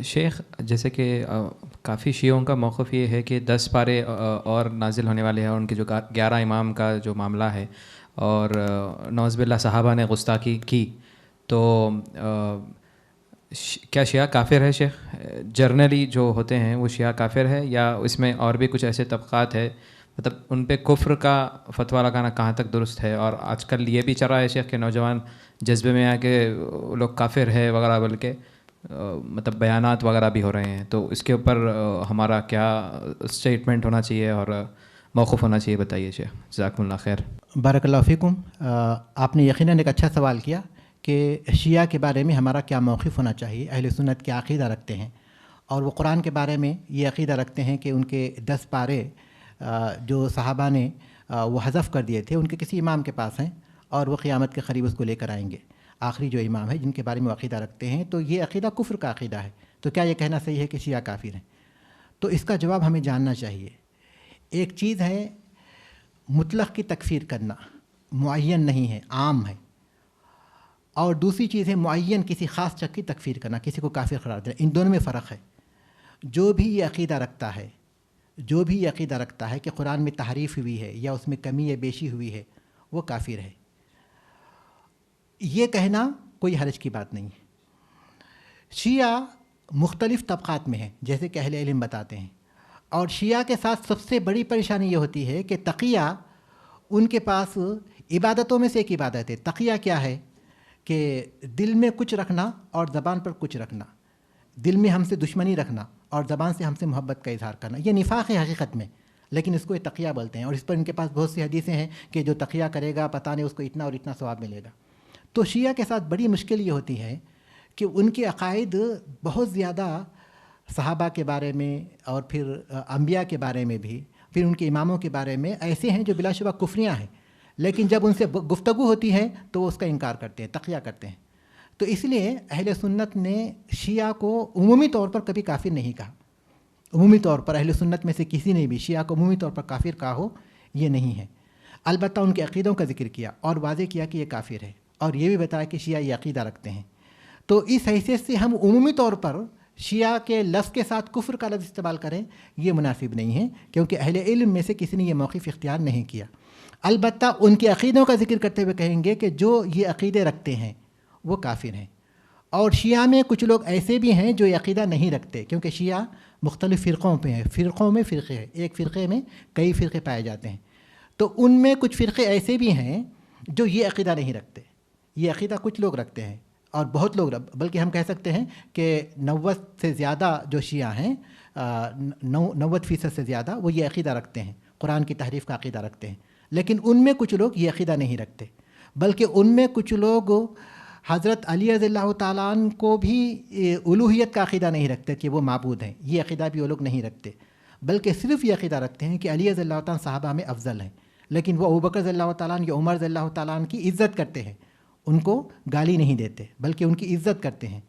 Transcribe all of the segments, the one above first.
شیخ، جیسے کہ کافی شیعوں کا موقف یہ ہے کہ 10 پارے اور نازل ہونے والے ہیں، ان کے جو 11 امام کا جو معاملہ ہے، اور نعوذ باللہ صحابہ نے گستاخی کی، تو کیا شیعہ کافر ہے شیخ؟ جرنلی جو ہوتے ہیں وہ شیعہ کافر ہے، یا اس میں اور بھی کچھ ایسے طبقات ہے؟ مطلب ان پہ کفر کا فتویٰ لگانا کہاں تک درست ہے؟ اور آج کل یہ بھی چل رہا ہے شیخ کہ نوجوان جذبے میں آ کے وہ لوگ کافر ہے وغیرہ بلکہ مطلب بیانات وغیرہ بھی ہو رہے ہیں، تو اس کے اوپر ہمارا کیا اسٹیٹمنٹ ہونا چاہیے اور موقف ہونا چاہیے؟ بتائیے شیخ، جزاکم اللہ خیر۔ بارک اللہ فیکم۔ آپ نے یقیناً ایک اچھا سوال کیا کہ شیعہ کے بارے میں ہمارا کیا موقف ہونا چاہیے، اہل سنت کیا عقیدہ رکھتے ہیں، اور وہ قرآن کے بارے میں یہ عقیدہ رکھتے ہیں کہ ان کے 10 پارے جو صحابہ نے وہ حذف کر دیے تھے، ان کے کسی امام کے پاس ہیں، اور وہ قیامت کے قریب اس کو لے کر آئیں گے، آخری جو امام ہے جن کے بارے میں وہ عقیدہ رکھتے ہیں، تو یہ عقیدہ کفر کا عقیدہ ہے۔ تو کیا یہ کہنا صحیح ہے کہ شیعہ کافر ہیں؟ تو اس کا جواب ہمیں جاننا چاہیے۔ ایک چیز ہے مطلق کی تکفیر کرنا، معین نہیں ہے، عام ہے، اور دوسری چیز ہے معین کسی خاص شخص کی تکفیر کرنا، کسی کو کافر قرار دینا۔ ان دونوں میں فرق ہے۔ جو بھی یہ عقیدہ رکھتا ہے کہ قرآن میں تحریف ہوئی ہے یا اس میں کمی یا بیشی ہوئی ہے، وہ کافر ہے۔ یہ کہنا کوئی حرج کی بات نہیں ہے۔ شیعہ مختلف طبقات میں ہیں، جیسے کہ اہل علم بتاتے ہیں، اور شیعہ کے ساتھ سب سے بڑی پریشانی یہ ہوتی ہے کہ تقیہ ان کے پاس عبادتوں میں سے ایک عبادت ہے۔ تقیہ کیا ہے؟ کہ دل میں کچھ رکھنا اور زبان پر کچھ رکھنا، دل میں ہم سے دشمنی رکھنا اور زبان سے ہم سے محبت کا اظہار کرنا۔ یہ نفاق ہے حقیقت میں، لیکن اس کو یہ تقیہ بولتے ہیں، اور اس پر ان کے پاس بہت سی حدیثیں ہیں کہ جو تقیہ کرے گا پتہ نہیں اس کو اتنا اور اتنا ثواب ملے گا۔ تو شیعہ کے ساتھ بڑی مشکل یہ ہوتی ہے کہ ان کے عقائد بہت زیادہ صحابہ کے بارے میں اور پھر انبیاء کے بارے میں بھی، پھر ان کے اماموں کے بارے میں ایسے ہیں جو بلا شبہ کفریاں ہیں، لیکن جب ان سے گفتگو ہوتی ہے تو وہ اس کا انکار کرتے ہیں، تقیہ کرتے ہیں۔ تو اس لیے اہل سنت نے شیعہ کو عمومی طور پر کبھی کافر نہیں کہا۔ عمومی طور پر اہل سنت میں سے کسی نے بھی شیعہ کو عمومی طور پر کافر کہا ہو، یہ نہیں ہے۔ البتہ ان کے عقیدوں کا ذکر کیا اور واضح کیا کہ یہ کافر ہے، اور یہ بھی بتایا کہ شیعہ یہ عقیدہ رکھتے ہیں۔ تو اس حیثیت سے ہم عمومی طور پر شیعہ کے لفظ کے ساتھ کفر کا لفظ استعمال کریں، یہ مناسب نہیں ہے، کیونکہ اہل علم میں سے کسی نے یہ موقف اختیار نہیں کیا۔ البتہ ان کے عقیدوں کا ذکر کرتے ہوئے کہیں گے کہ جو یہ عقیدے رکھتے ہیں وہ کافر ہیں۔ اور شیعہ میں کچھ لوگ ایسے بھی ہیں جو یہ عقیدہ نہیں رکھتے، کیونکہ شیعہ مختلف فرقوں پہ ہیں، فرقوں میں فرقے ہیں، ایک فرقے میں کئی فرقے پائے جاتے ہیں۔ تو ان میں کچھ فرقے ایسے بھی ہیں جو یہ عقیدہ نہیں رکھتے۔ یہ عقیدہ کچھ لوگ رکھتے ہیں، اور بہت لوگ، بلکہ ہم کہہ سکتے ہیں کہ 90 سے زیادہ جو شیعہ ہیں، 90% سے زیادہ وہ یہ عقیدہ رکھتے ہیں، قرآن کی تحریف کا عقیدہ رکھتے ہیں۔ لیکن ان میں کچھ لوگ یہ عقیدہ نہیں رکھتے، بلکہ ان میں کچھ لوگ حضرت علی رضی اللہ تعالیٰ عنہ کو بھی الوہیت کا عقیدہ نہیں رکھتے کہ وہ معبود ہیں، یہ عقیدہ بھی وہ لوگ نہیں رکھتے، بلکہ صرف یہ عقیدہ رکھتے ہیں کہ علی رضی اللہ تعالیٰ صحابہ میں افضل ہیں، لیکن وہ ابوبکر رضی اللہ تعالیٰ عنہ یا عمر رضی اللہ تعالیٰ عنہ کی عزت کرتے ہیں، ان کو گالی نہیں دیتے بلکہ ان کی عزت کرتے ہیں۔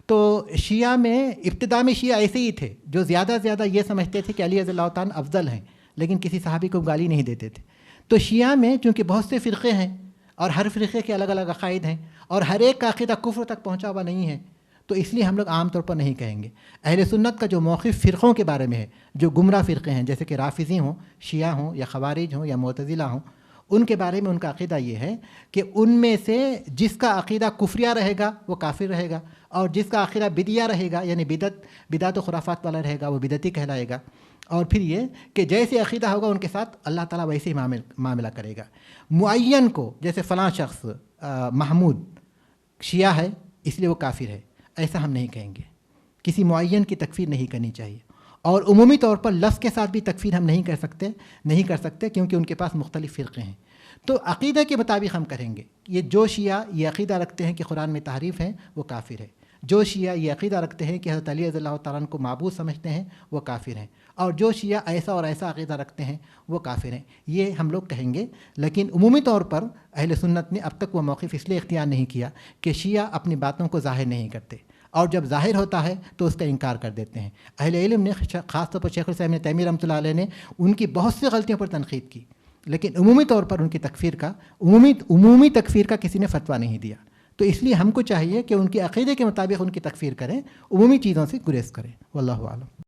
تو شیعہ میں ابتدا میں شیعہ ایسے ہی تھے جو زیادہ سے زیادہ یہ سمجھتے تھے کہ علی رضی اللہ تعالیٰ عنہ افضل ہیں، لیکن کسی صحابی کو گالی نہیں دیتے تھے۔ تو شیعہ میں چونکہ بہت سے فرقے ہیں اور ہر فرقے کے الگ الگ عقائد ہیں، اور ہر ایک کا عقیدہ کفر تک پہنچا ہوا نہیں ہے، تو اس لیے ہم لوگ عام طور پر نہیں کہیں گے۔ اہل سنت کا جو موقف فرقوں کے بارے میں ہے، جو گمراہ فرقے ہیں جیسے کہ رافضی ہوں، شیعہ ہوں، یا خوارج ہوں، یا معتزلہ ہوں، ان کے بارے میں ان کا عقیدہ یہ ہے کہ ان میں سے جس کا عقیدہ کفریہ رہے گا وہ کافر رہے گا، اور جس کا عقیدہ بدعیہ رہے گا، یعنی بدعت و خرافات والا رہے گا، وہ بدعتی کہلائے گا۔ اور پھر یہ کہ جیسے عقیدہ ہوگا ان کے ساتھ اللہ تعالیٰ ویسے ہی معاملہ کرے گا۔ معین کو، جیسے فلاں شخص محمود شیعہ ہے اس لیے وہ کافر ہے، ایسا ہم نہیں کہیں گے۔ کسی معین کی تکفیر نہیں کرنی چاہیے، اور عمومی طور پر لفظ کے ساتھ بھی تکفیر ہم نہیں کر سکتے کیونکہ ان کے پاس مختلف فرقے ہیں۔ تو عقیدہ کے مطابق ہم کریں گے۔ یہ جو شیعہ یہ عقیدہ رکھتے ہیں کہ قرآن میں تحریف ہے وہ کافر ہے، جو شیعہ یہ عقیدہ رکھتے ہیں کہ حضرت علی رضی اللہ تعالیٰ عنہ کو معبود سمجھتے ہیں وہ کافر ہیں، اور جو شیعہ ایسا اور ایسا عقیدہ رکھتے ہیں وہ کافر ہیں، یہ ہم لوگ کہیں گے۔ لیکن عمومی طور پر اہل سنت نے اب تک وہ موقف اس لیے اختیار نہیں کیا کہ شیعہ اپنی باتوں کو ظاہر نہیں کرتے، اور جب ظاہر ہوتا ہے تو اس کا انکار کر دیتے ہیں۔ اہل علم نے خاص طور پر شیخ الاسلام ابن تیمیہ رحمۃ اللہ علیہ نے ان کی بہت سی غلطیوں پر تنقید کی، لیکن عمومی طور پر ان کی تکفیر کا عمومی تکفیر کا کسی نے فتویٰ نہیں دیا۔ تو اس لیے ہم کو چاہیے کہ ان کے عقیدے کے مطابق ان کی تکفیر کریں، عمومی چیزوں سے گریز کریں. واللہ اعلم.